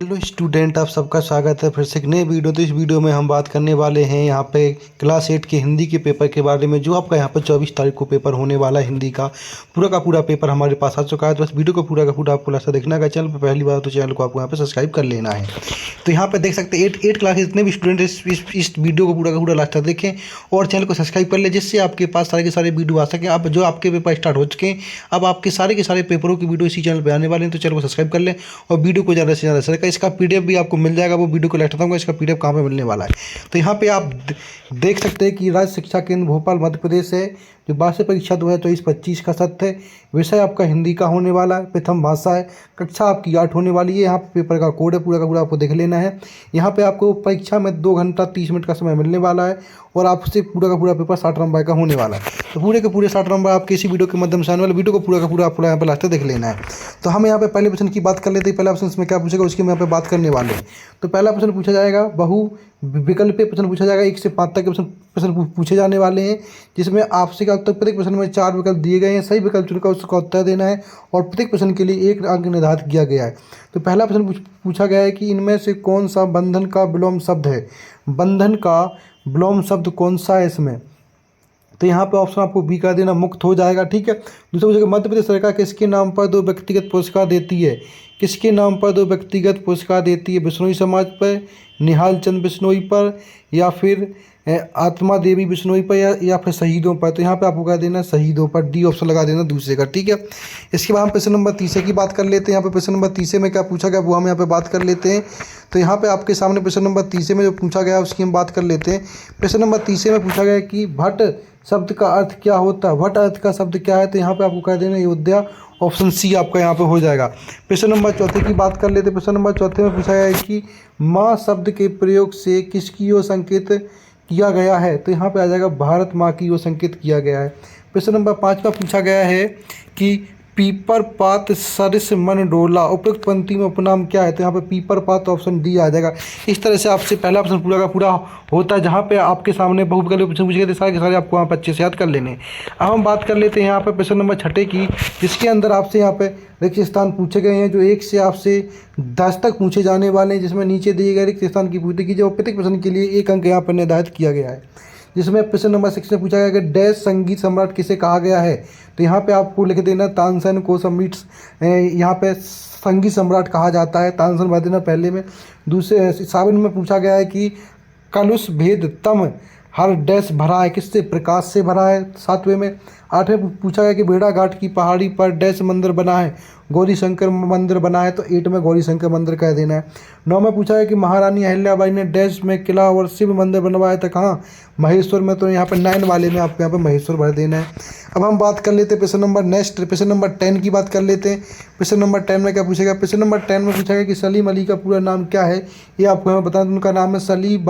Hello student, आप सबका स्वागत है फिर से एक नए वीडियो। तो इस वीडियो में हम बात करने वाले हैं यहाँ पे क्लास 8 के हिंदी के पेपर के बारे में, जो आपका यहाँ पर 24 तारीख को पेपर होने वाला है। हिंदी का पूरा पेपर हमारे पास आ चुका है। तो बस वीडियो को पूरा का पूरा आपको लास्ट देखना है। चैनल पर पहली बार तो चैनल को आपको यहाँ पे सब्सक्राइब कर लेना है। तो यहाँ पे देख सकते हैं एट क्लास जितने भी स्टूडेंट इस वीडियो को पूरा का पूरा लास्ट तक देखें और चैनल को सब्सक्राइब कर ले, जिससे आपके पास सारे के सारे वीडियो आ सकें। अब जो आपके पेपर स्टार्ट हो चुके हैं, अब आपके सारे के सारे पेपरों की वीडियो इसी चैनल पर आने वाले हैं। तो चैनल को सब्सक्राइब कर लें और वीडियो को ज़्यादा से ज़्यादा शेयर करें। इसका पीडीएफ भी आपको मिल जाएगा, वो वीडियो को लास्ट बताऊंगा इसका पीडीएफ कहाँ पे मिलने वाला है। तो यहाँ पे आप देख सकते हैं कि राज्य शिक्षा केंद्र भोपाल मध्य प्रदेश है, जो वार्षिक परीक्षा 2024-25 का सत्र है। विषय आपका हिंदी का होने वाला है, प्रथम भाषा है, कक्षा आपकी 8 होने वाली है। यहाँ पे पेपर का कोड है, पूरा का पूरा आपको देख लेना है। यहाँ पे आपको परीक्षा में 2 घंटा 30 मिनट का समय मिलने वाला है और आपसे पूरा का पूरा पेपर 60 नंबर का होने वाला है। तो पूरे के पूरे 60 नंबर आपके इसी वीडियो के माध्यम से आने वाले, वीडियो को पूरा का पूरा आपको यहाँ पर लास्ट देख लेना है। तो हम यहाँ पे पहले प्रश्न की बात कर लेते हैं। पहला प्रश्न में क्या पूछेगा उसकी हम यहाँ पे बात करने वाले हैं। तो पहला प्रश्न पूछा जाएगा बहु विकल्पीय प्रश्न पूछा जाएगा। 1 से 5 तक के प्रश्न पूछे जाने वाले हैं, जिसमें आपसे का उत्तर प्रत्येक प्रश्न में 4 विकल्प दिए गए हैं। सही विकल्प चुनकर उसका उत्तर देना है और प्रत्येक प्रश्न के लिए 1 अंक निर्धारित किया गया है। तो पहला प्रश्न पूछा गया है कि इनमें से कौन सा बंधन का विलोम शब्द है। बंधन का विलोम शब्द कौन सा है इसमें। तो यहाँ पे ऑप्शन आपको बी कर देना, मुक्त हो जाएगा। ठीक है। दूसरा पूछेगा मध्य प्रदेश सरकार किसके नाम पर 2 व्यक्तिगत पुरस्कार देती है। किसके नाम पर 2 व्यक्तिगत पुरस्कार देती है। बिश्नोई समाज पर, निहाल चंद बिश्नोई पर, या फिर आत्मा देवी बिश्नोई पर, या फिर शहीदों पर। तो यहाँ पे आपको कह देना शहीदों पर, डी ऑप्शन लगा देना दूसरे का। ठीक है। इसके बाद हम प्रश्न नंबर 30 की बात कर लेते हैं। यहाँ पे प्रश्न नंबर 30 में क्या पूछा गया वो हम यहाँ पे बात कर लेते हैं। तो यहाँ पे आपके सामने प्रश्न नंबर 30 में जो पूछा गया उसकी हम बात कर लेते हैं। प्रश्न नंबर 30 में पूछा गया कि भट्ट शब्द का अर्थ क्या होता है। भट्ट अर्थ का शब्द क्या है। तो यहाँ पे आपको कह देना अयोध्या, ऑप्शन सी आपका यहाँ पे हो जाएगा। प्रश्न नंबर 4 की बात कर लेते हैं। प्रश्न नंबर 4 में पूछा गया है कि माँ शब्द के प्रयोग से किसकी ओर संकेत किया गया है। तो यहाँ पे आ जाएगा भारत माँ की ओर संकेत किया गया है। प्रश्न नंबर 5 में पूछा गया है कि पीपर पात सरिस मन डोला उपयुक्त पंक्ति में उपनाम क्या है। तो यहाँ पे पीपर पात ऑप्शन डी आ जाएगा। इस तरह से आपसे पहला प्रश्न पूरा का पूरा होता है, जहाँ पे आपके सामने बहुविकल्पीय प्रश्न पूछे गए थे, सारे के सारे आपको वहाँ पर अच्छे से याद कर लेने। अब हम बात कर लेते हैं यहाँ पे प्रश्न नंबर 6 की, जिसके अंदर आपसे यहाँ पे रिक्त स्थान पूछे गए हैं, जो 1 से आपसे 10 तक पूछे जाने वाले हैं, जिसमें नीचे दिए गए रिक्त स्थान की पूर्ति कीजिए और प्रत्येक प्रश्न के लिए 1 अंक यहाँ पर निर्धारित किया गया है। जिसमें प्रश्न नंबर 6 में पूछा गया कि डैश संगीत सम्राट किसे कहा गया है। तो यहाँ पे आपको लिख देना तानसेन को सम्राट, यहाँ पे संगीत सम्राट कहा जाता है, तानसेन भर देना पहले में। दूसरे 7 में पूछा गया है कि कलुष भेद तम हर डैश भरा है, किससे, प्रकाश से भरा है। 7वें में 8वें में पूछा गया कि भेड़ा घाट की पहाड़ी पर डैश मंदिर बना है, गौरी शंकर मंदिर बना है। तो 8 में गौरी शंकर मंदिर कह देना है। 9 में पूछा गया कि महारानी अहिल्याबाई ने डैश में किला और शिव मंदिर बनवाया था, कहाँ, महेश्वर में। तो यहाँ पर 9 वाले में आपको यहाँ पर महेश्वर भर देना है। अब हम बात कर लेते हैं प्रश्न नंबर 10 की बात कर लेते हैं। प्रश्न नंबर 10 में क्या पूछेगा। प्रश्न नंबर 10 में पूछा गया कि सलीम अली का पूरा नाम क्या है। ये आपको हमें बताना, उनका नाम है सलीम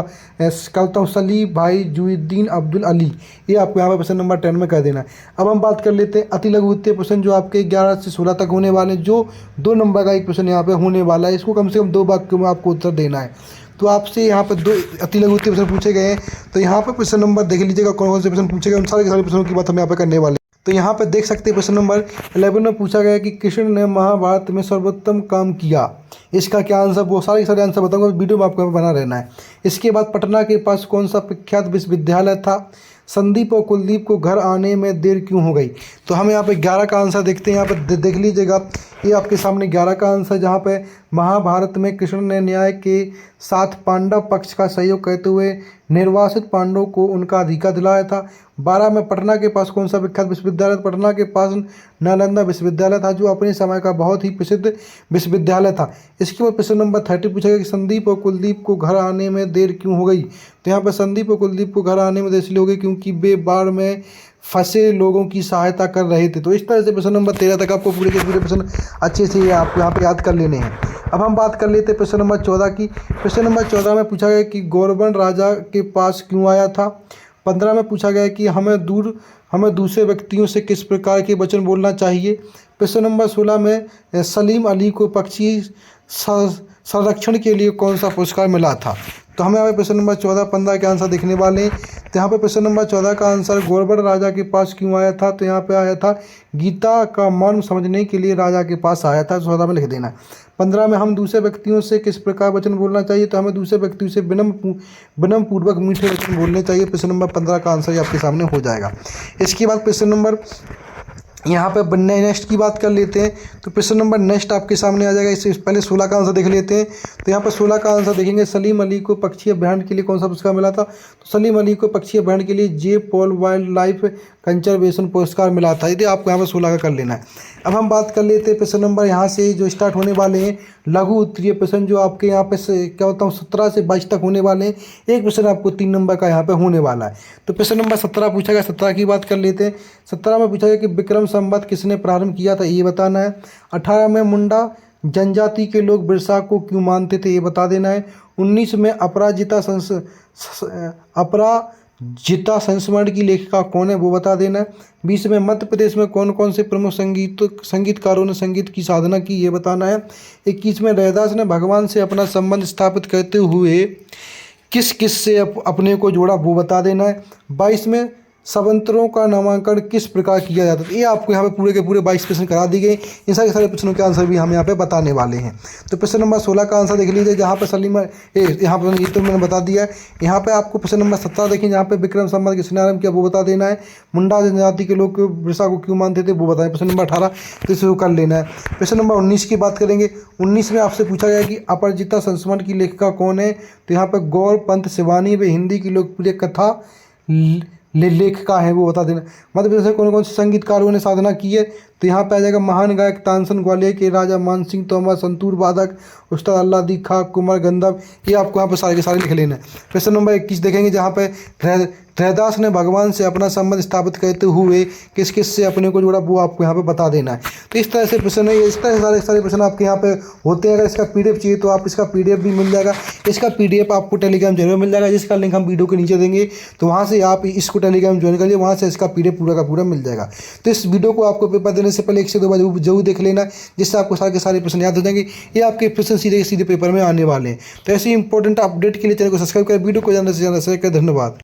भाई जुइद्दीन अब्दुल अली। ये आपको यहाँ पर प्रश्न नंबर 10 में कह देना है। अब हम बात कर लेते हैं अति लघु उत्तरीय प्रश्न, जो आपके 11 से 16 तक होने वाले, जो 2 नंबर का एक प्रश्न यहाँ पे होने वाला है। इसको कम से कम 2 वाक्यों में आपको उत्तर देना है। तो आपसे यहाँ पर 2 अति लघु उत्तरीय प्रश्न पूछे गए हैं। तो यहाँ पर प्रश्न नंबर देख लीजिएगा कौन कौन से प्रश्न पूछे गए, उन सारे के सारे प्रश्नों की बात हम यहाँ पर करने वाले। तो यहाँ पर देख सकते हैं प्रश्न नंबर 11 में पूछा गया कि कृष्ण ने महाभारत में सर्वोत्तम काम किया। इसका क्या आंसर, वो सारे आंसर बताऊंगा, वीडियो में आपको बना रहना है। इसके बाद पटना के पास कौन सा प्रख्यात विश्वविद्यालय था। संदीप और कुलदीप को घर आने में देर क्यों हो गई। तो हम यहाँ पे 11 का आंसर देखते हैं। यहाँ पर देख लीजिएगा, ये आपके सामने 11 का आंसर, जहाँ पे महाभारत में कृष्ण ने न्याय के साथ पांडव पक्ष का सहयोग करते हुए निर्वासित पांडवों को उनका अधिकार दिलाया था। 12 में पटना के पास कौन सा विख्यात विश्वविद्यालय। पटना के पास नालंदा विश्वविद्यालय था, जो अपने समय का बहुत ही प्रसिद्ध विश्वविद्यालय था। इसके बाद प्रश्न नंबर 30 पूछा गया कि संदीप और कुलदीप को घर आने में देर क्यों हो गई। तो यहाँ पर संदीप और कुलदीप को घर आने में देर इसलिए हो गई क्योंकि वे बाढ़ में फंसे लोगों की सहायता कर रहे थे। तो इस तरह से प्रश्न नंबर 13 तक आपको पूरे के पूरे प्रश्न अच्छे से आपको यहाँ पे याद कर लेने हैं। अब हम बात कर लेते हैं प्रश्न नंबर 14 की। प्रश्न नंबर 14 में पूछा गया कि गौरवन राजा के पास क्यों आया था। 15 में पूछा गया कि हमें दूसरे व्यक्तियों से किस प्रकार के वचन बोलना चाहिए। प्रश्न नंबर 16 में सलीम अली को पक्षी संरक्षण के लिए कौन सा पुरस्कार मिला था। तो हमें यहाँ पे प्रश्न नंबर 14-15 के आंसर देखने वाले हैं। तो यहाँ पे प्रश्न नंबर 14 का आंसर गौरवर्ण राजा के पास क्यों आया था। तो यहाँ पे आया था गीता का मर्म समझने के लिए राजा के पास आया था। 14 में लिख देना। 15 में हम दूसरे व्यक्तियों से किस प्रकार वचन बोलना चाहिए, तो हमें दूसरे व्यक्तियों से विनम्र पूर्वक मीठे वचन बोलने चाहिए। प्रश्न नंबर 15 का आंसर ये आपके सामने हो जाएगा। इसके बाद प्रश्न नंबर यहाँ पे नेक्स्ट की बात कर लेते हैं। तो प्रश्न नंबर नेक्स्ट आपके सामने आ जाएगा। इससे पहले 16 का आंसर देख लेते हैं। तो यहाँ पर 16 का आंसर देखेंगे, सलीम अली को पक्षी अभ्यारण्य के लिए कौन सा पुरस्कार मिला था। तो सलीम अली को पक्षी अभ्यारण्य के लिए जे पॉल वाइल्ड लाइफ कंजर्वेशन पुरस्कार मिला था। यदि आपको यहाँ पर 16 का कर लेना है। अब हम बात कर लेते हैं प्रश्न नंबर यहाँ से जो स्टार्ट होने वाले हैं लघु उत्तरीय प्रश्न, जो आपके यहाँ पे क्या होता हूँ 17 से 22 तक होने वाले हैं। एक प्रश्न आपको 3 नंबर का यहाँ पे होने वाला है। तो प्रश्न नंबर 17 पूछा गया, 17 की बात कर लेते हैं। 17 में पूछा गया कि विक्रम संवत किसने प्रारंभ किया था, ये बताना है। 18 में मुंडा जनजाति के लोग बिरसा को क्यों मानते थे, ये बता देना है। 19 में अपराजिता संस्मरण की लेखिका कौन है, वो बता देना है। 20 में मध्य प्रदेश में कौन कौन से प्रमुख संगीतकारों ने संगीत की साधना की, ये बताना है। 21 में रैदास ने भगवान से अपना संबंध स्थापित करते हुए किस किस से अपने को जोड़ा, वो बता देना है। 22 में संवत्सरों का नामांकन किस प्रकार किया जाता है। ये आपको यहाँ पे पूरे के पूरे 22 प्रश्न करा दी गए। इन सारे प्रश्नों के आंसर भी हम यहाँ पे बताने वाले हैं। तो प्रश्न नंबर 16 का आंसर देख लीजिए, जहाँ पे यहाँ पर ये तो मैंने बता दिया है। यहाँ पे आपको प्रश्न नंबर 17 देखिए, जहाँ पे विक्रम संवत किसने आरंभ किया, वो बता देना है। मुंडा जनजाति के लोग बिरसा को क्यों मानते थे, वो बताएं। प्रश्न नंबर 18 तो इसे कर लेना है। प्रश्न नंबर 19 की बात करेंगे। 19 में आपसे पूछा गया कि अपराजिता संस्मरण की लेखिका कौन है। तो यहाँ पर गौर पंत शिवानी वे हिंदी की लोकप्रिय कथा लेखिका है, वो बता देना। मध्य प्रदेश में कौन कौन से संगीतकारों ने साधना की है। तो यहाँ पे आ जाएगा महान गायक तानसेन, ग्वालियर के राजा मानसिंह तोमर, संतूर वादक उस्ताद अल्लादी खां, कुमार गंधर्व। ये आपको यहाँ पे सारे के सारे लिख लेना है। प्रश्न नंबर 21 देखेंगे, जहाँ पे रैदास ने भगवान से अपना संबंध स्थापित करते हुए किस किस से अपने को जोड़ा, वो आपको यहाँ पे बता देना है। तो इस तरह से प्रश्न है, इस तरह से सारे प्रश्न आपके यहाँ पे होते हैं। अगर इसका PDF चाहिए तो आप इसका PDF भी मिल जाएगा। इसका PDF आपको टेलीग्राम जरूर मिल जाएगा, जिसका लिंक हम वीडियो के नीचे देंगे। तो वहाँ से आप इसको टेलीग्राम ज्वाइन कर लिए, वहाँ से इसका PDF पूरा का पूरा मिल जाएगा। तो इस वीडियो को आपको पेपर देने से पहले 1 से 2 बार जरूर देख लेना, जिससे आपको सारे के सारे प्रश्न याद हो जाएंगे। ये आपके प्रश्न सीधे सीधे पेपर में आने वाले हैं। तो ऐसे इंपॉर्टेंट अपडेट के लिए चैनल को सब्सक्राइब करें, वीडियो को ज़्यादा से ज़्यादा शेयर करें। धन्यवाद।